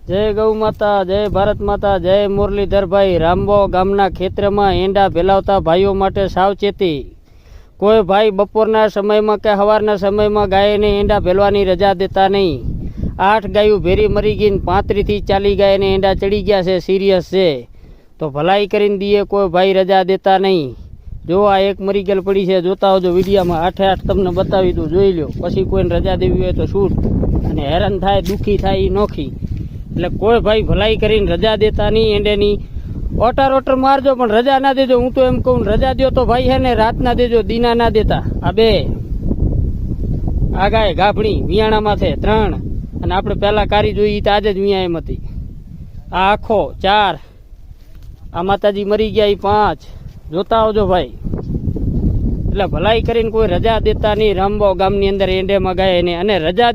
જય ગૌ માતા, જય ભારત માતા, જય મુરલીધરભાઈ. રામબો ગામના ખેતરમાં એંડા ભેલાવતા ભાઈઓ માટે સાવચેતી. કોઈ ભાઈ બપોરના સમયમાં કે સવારના સમયમાં ગાયને એંડા ભેલવાની રજા દેતા નહીં. 8 ગાયો ભેરી મરી ગઈ, 35 થી 40 ગાયને એંડા ચડી ગયા છે, સિરિયસ છે. તો ભલાઈ કરીને દીએ કોઈ ભાઈ રજા દેતા નહીં. જો આ એક મરી ગયેલ પડી છે, જોતા હોજો વિડીયામાં 8 તમને બતાવી દઉં, જોઈ લો. પછી કોઈને રજા દેવી હોય તો શૂટ, અને હેરાન થાય દુઃખી થાય એ નોખી. એટલે કોઈ ભાઈ ભલાઈ કરીને રજા દેતા નહીં એંડેની. ઓટર મારજો પણ રજા ના દેજો. હું તો એમ કહું, રજા દો તો ભાઈ હે ને રાત ના દેજો, દીના ના દેતા. આ બે આ ગાય ગાભણી વિયાણા માથે 3, અને આપણે પહેલા કારી જોઈ તો આજે જ વિયા એમ હતી. આ આખો 4, આ માતાજી મરી ગયા એ 5. જોતા આવજો ભાઈ. એટલે ભલાઈ કરીને કોઈ રજા દેતા નહીં રામબો ગામની અંદર એંડેમાં ગાય ને. અને રજા